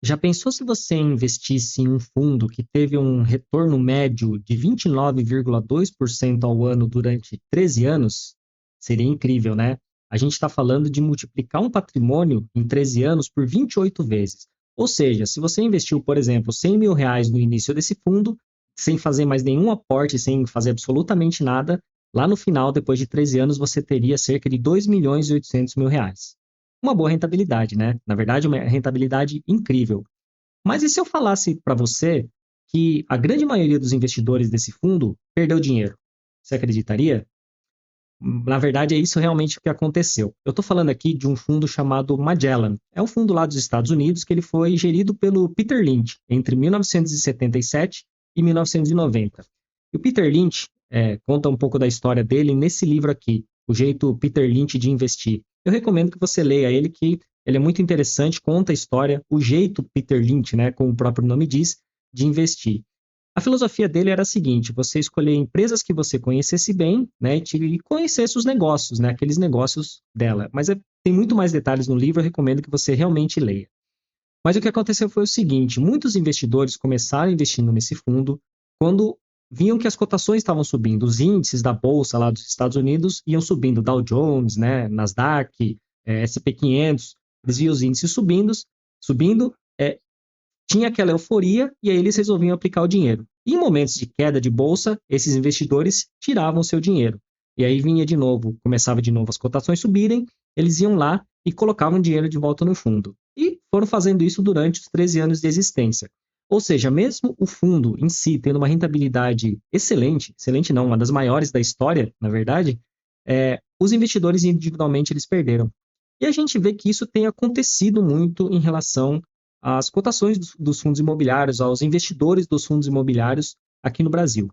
Já pensou se você investisse em um fundo que teve um retorno médio de 29,2% ao ano durante 13 anos? Seria incrível, né? A gente está falando de multiplicar um patrimônio em 13 anos por 28 vezes. Ou seja, se você investiu, por exemplo, R$ 100.000 no início desse fundo, sem fazer mais nenhum aporte, sem fazer absolutamente nada, lá no final, depois de 13 anos, você teria cerca de R$ 2.800.000. Uma boa rentabilidade, né? Na verdade, uma rentabilidade incrível. Mas e se eu falasse para você que a grande maioria dos investidores desse fundo perdeu dinheiro? Você acreditaria? Na verdade, é isso realmente que aconteceu. Eu estou falando aqui de um fundo chamado Magellan. É um fundo lá dos Estados Unidos que ele foi gerido pelo Peter Lynch entre 1977 e 1990. E o Peter Lynch conta um pouco da história dele nesse livro aqui, O Jeito Peter Lynch de Investir. Eu recomendo que você leia ele, que ele é muito interessante, conta a história, o jeito Peter Lynch, né, como o próprio nome diz, de investir. A filosofia dele era a seguinte: você escolher empresas que você conhecesse bem, né, e conhecesse os negócios, né, aqueles negócios dela. Mas tem muito mais detalhes no livro, eu recomendo que você realmente leia. Mas o que aconteceu foi o seguinte: muitos investidores começaram investindo nesse fundo quando viam que as cotações estavam subindo, os índices da bolsa lá dos Estados Unidos iam subindo, Dow Jones, né, Nasdaq, S&P 500, eles viam os índices subindo, tinha aquela euforia e aí eles resolviam aplicar o dinheiro. E em momentos de queda de bolsa, esses investidores tiravam seu dinheiro. E aí vinha de novo, começava de novo as cotações subirem, eles iam lá e colocavam dinheiro de volta no fundo. E foram fazendo isso durante os 13 anos de existência. Ou seja, mesmo o fundo em si tendo uma rentabilidade excelente, excelente não, uma das maiores da história, na verdade, os investidores individualmente eles perderam. E a gente vê que isso tem acontecido muito em relação às cotações dos fundos imobiliários, aos investidores dos fundos imobiliários aqui no Brasil.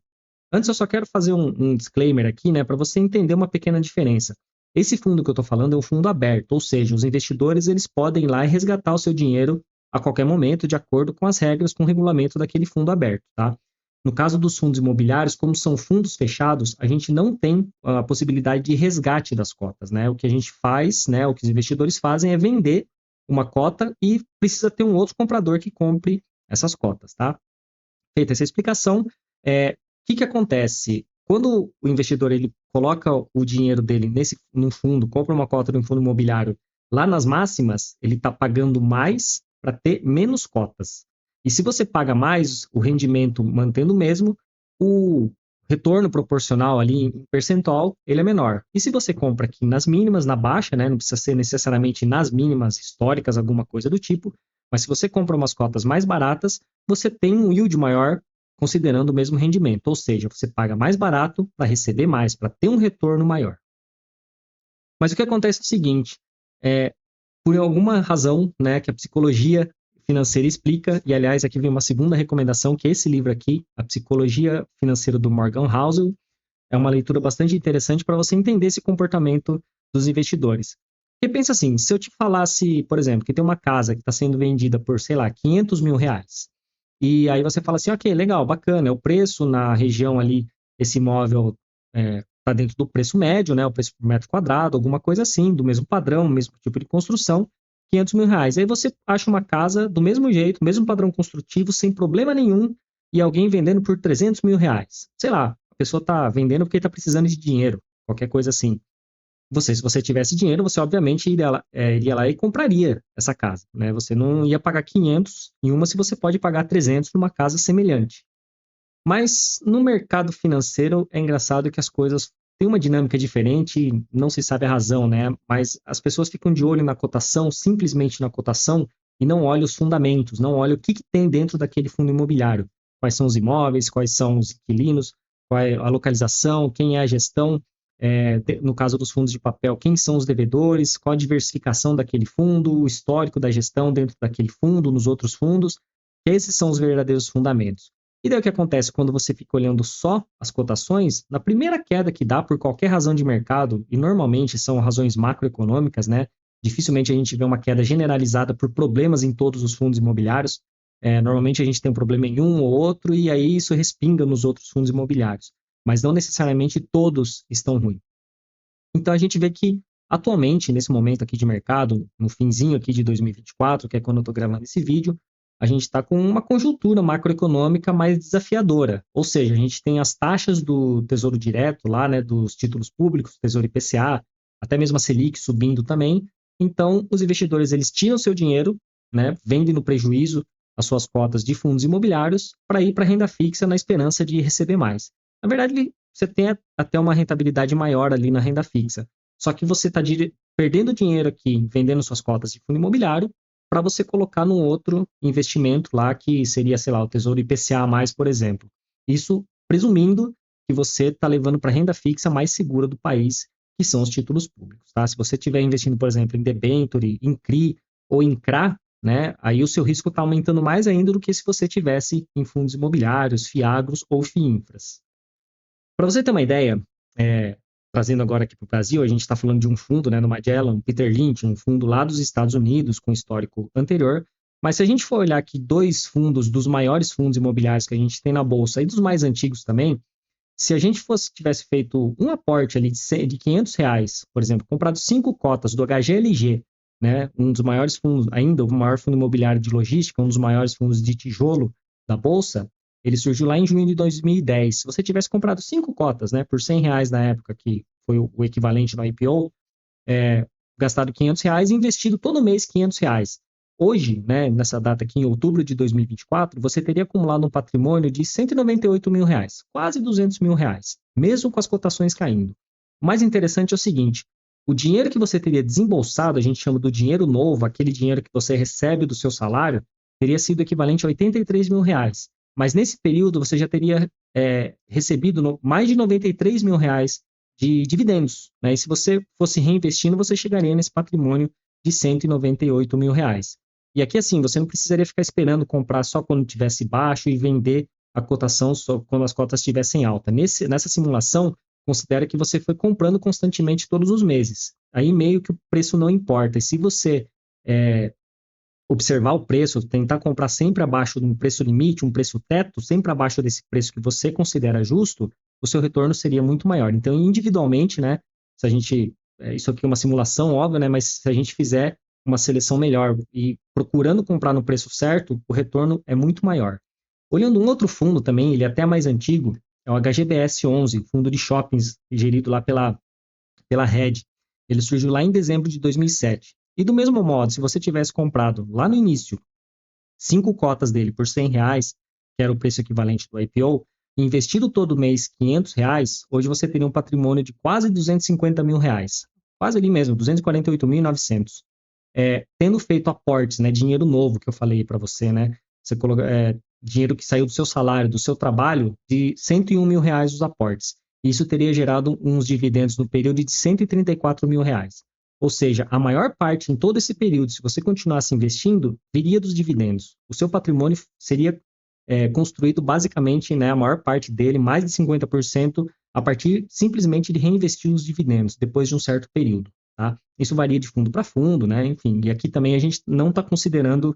Antes, eu só quero fazer um disclaimer aqui, né, para você entender uma pequena diferença. Esse fundo que eu estou falando é um fundo aberto, ou seja, os investidores eles podem ir lá e resgatar o seu dinheiro a qualquer momento, de acordo com as regras, com o regulamento daquele fundo aberto, tá? No caso dos fundos imobiliários, como são fundos fechados, a gente não tem a possibilidade de resgate das cotas, né? O que a gente faz, né, o que os investidores fazem é vender uma cota e precisa ter um outro comprador que compre essas cotas, tá? Feita essa explicação, o que acontece? Quando o investidor ele coloca o dinheiro dele num fundo, compra uma cota de um fundo imobiliário lá nas máximas, ele está pagando mais para ter menos cotas. E se você paga mais, o rendimento mantendo o mesmo, o retorno proporcional ali em percentual, ele é menor. E se você compra aqui nas mínimas, na baixa, né, não precisa ser necessariamente nas mínimas históricas, alguma coisa do tipo, mas se você compra umas cotas mais baratas, você tem um yield maior considerando o mesmo rendimento, ou seja, você paga mais barato para receber mais, para ter um retorno maior. Mas o que acontece é o seguinte, por alguma razão, né, que a psicologia financeira explica, e aliás aqui vem uma segunda recomendação, que é esse livro aqui, A Psicologia Financeira do Morgan Housel, é uma leitura bastante interessante para você entender esse comportamento dos investidores. Porque pensa assim, se eu te falasse, por exemplo, que tem uma casa que está sendo vendida por, sei lá, R$ 500.000, e aí você fala assim, ok, legal, bacana, é o preço na região ali, esse imóvel está dentro do preço médio, né, o preço por metro quadrado, alguma coisa assim, do mesmo padrão, mesmo tipo de construção, R$ 500.000. Aí você acha uma casa do mesmo jeito, mesmo padrão construtivo, sem problema nenhum, e alguém vendendo por R$ 300.000. Sei lá, a pessoa está vendendo porque está precisando de dinheiro, qualquer coisa assim. Se você tivesse dinheiro, você obviamente iria lá e compraria essa casa, né? Você não ia pagar 500 em uma se você pode pagar 300 numa casa semelhante. Mas no mercado financeiro é engraçado que as coisas têm uma dinâmica diferente, não se sabe a razão, né? Mas as pessoas ficam de olho na cotação, simplesmente na cotação, e não olham os fundamentos, não olham o que tem dentro daquele fundo imobiliário. Quais são os imóveis, quais são os inquilinos, qual é a localização, quem é a gestão, no caso dos fundos de papel, quem são os devedores, qual a diversificação daquele fundo, o histórico da gestão dentro daquele fundo, nos outros fundos. Esses são os verdadeiros fundamentos. E daí o que acontece quando você fica olhando só as cotações? Na primeira queda que dá por qualquer razão de mercado, e normalmente são razões macroeconômicas, né? Dificilmente a gente vê uma queda generalizada por problemas em todos os fundos imobiliários. Normalmente a gente tem um problema em um ou outro, e aí isso respinga nos outros fundos imobiliários. Mas não necessariamente todos estão ruins. Então a gente vê que atualmente, nesse momento aqui de mercado, no finzinho aqui de 2024, que é quando eu estou gravando esse vídeo, a gente está com uma conjuntura macroeconômica mais desafiadora. Ou seja, a gente tem as taxas do Tesouro Direto lá, né, dos títulos públicos, Tesouro IPCA, até mesmo a Selic subindo também. Então, os investidores eles tiram seu dinheiro, né, vendem no prejuízo as suas cotas de fundos imobiliários para ir para a renda fixa na esperança de receber mais. Na verdade, você tem até uma rentabilidade maior ali na renda fixa. Só que você está perdendo dinheiro aqui vendendo suas cotas de fundo imobiliário para você colocar num outro investimento lá que seria, sei lá, o Tesouro IPCA+, por exemplo. Isso presumindo que você está levando para a renda fixa mais segura do país, que são os títulos públicos. Tá? Se você estiver investindo, por exemplo, em debenture, em CRI ou em CRA, né, aí o seu risco está aumentando mais ainda do que se você tivesse em fundos imobiliários, FIAGROS ou FIINFRAs. Para você ter uma ideia, trazendo agora aqui para o Brasil, a gente está falando de um fundo, né, no Magellan, Peter Lynch, um fundo lá dos Estados Unidos, com histórico anterior, mas se a gente for olhar aqui dois fundos, dos maiores fundos imobiliários que a gente tem na Bolsa e dos mais antigos também, se a gente tivesse feito um aporte ali de R$ 500, por exemplo, comprado 5 cotas do HGLG, né, um dos maiores fundos, ainda o maior fundo imobiliário de logística, um dos maiores fundos de tijolo da Bolsa, ele surgiu lá em junho de 2010. Se você tivesse comprado 5 cotas, né, por R$ 100 na época, que foi o equivalente no IPO, gastado R$ 500 e investido todo mês R$ 500. Hoje, né, nessa data aqui, em outubro de 2024, você teria acumulado um patrimônio de R$ 198 mil, quase R$ 200 mil, mesmo com as cotações caindo. O mais interessante é o seguinte, o dinheiro que você teria desembolsado, a gente chama do dinheiro novo, aquele dinheiro que você recebe do seu salário, teria sido equivalente a R$ 83 mil. Mas nesse período você já teria recebido mais de R$ 93 mil de dividendos. Né? E se você fosse reinvestindo, você chegaria nesse patrimônio de R$ 198 mil. E aqui, assim, você não precisaria ficar esperando comprar só quando tivesse baixo e vender a cotação só quando as cotas estivessem alta. Nessa simulação, considera que você foi comprando constantemente todos os meses. Aí meio que o preço não importa. E se você observar o preço, tentar comprar sempre abaixo de um preço limite, um preço teto, sempre abaixo desse preço que você considera justo, o seu retorno seria muito maior. Então, individualmente, né, se a gente, isso aqui é uma simulação, óbvio, né, mas se a gente fizer uma seleção melhor e procurando comprar no preço certo, o retorno é muito maior. Olhando um outro fundo também, ele é até mais antigo, é o HGBS 11, fundo de shoppings gerido lá pela Red. Ele surgiu lá em dezembro de 2007. E do mesmo modo, se você tivesse comprado lá no início 5 cotas dele por R$ 100, que era o preço equivalente do IPO, e investido todo mês R$ 500, hoje você teria um patrimônio de quase R$ 250 mil. Quase ali mesmo, 248.900. Tendo feito aportes, né, dinheiro novo que eu falei para você, né, você coloca, dinheiro que saiu do seu salário, do seu trabalho, de R$ 101 mil os aportes. Isso teria gerado uns dividendos no período de R$ 134 mil. Ou seja, a maior parte em todo esse período, se você continuasse investindo, viria dos dividendos. O seu patrimônio seria construído basicamente, né, a maior parte dele, mais de 50%, a partir simplesmente de reinvestir os dividendos, depois de um certo período. Tá? Isso varia de fundo para fundo, né? Enfim, e aqui também a gente não está considerando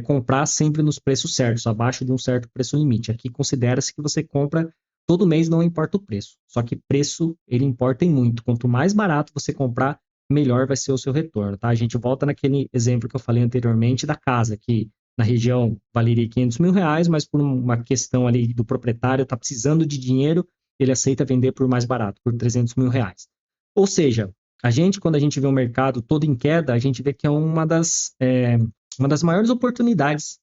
comprar sempre nos preços certos, abaixo de um certo preço limite. Aqui considera-se que você compra todo mês, não importa o preço. Só que preço, ele importa em muito. Quanto mais barato você comprar, melhor vai ser o seu retorno. Tá? A gente volta naquele exemplo que eu falei anteriormente da casa, que na região valeria R$ 500 mil, mas por uma questão ali do proprietário, está precisando de dinheiro, ele aceita vender por mais barato, por R$ 300 mil. Ou seja, quando a gente vê o mercado todo em queda, a gente vê que é uma das maiores oportunidades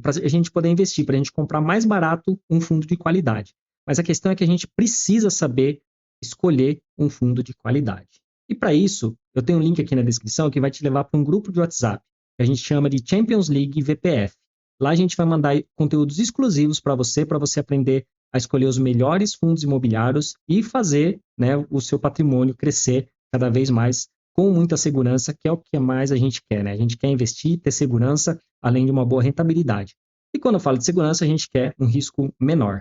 para a gente poder investir, para a gente comprar mais barato um fundo de qualidade. Mas a questão é que a gente precisa saber escolher um fundo de qualidade. E para isso, eu tenho um link aqui na descrição que vai te levar para um grupo de WhatsApp, que a gente chama de Champions League VPF. Lá a gente vai mandar conteúdos exclusivos para você aprender a escolher os melhores fundos imobiliários e fazer, né, o seu patrimônio crescer cada vez mais com muita segurança, que é o que mais a gente quer, né? A gente quer investir, ter segurança, além de uma boa rentabilidade. E quando eu falo de segurança, a gente quer um risco menor.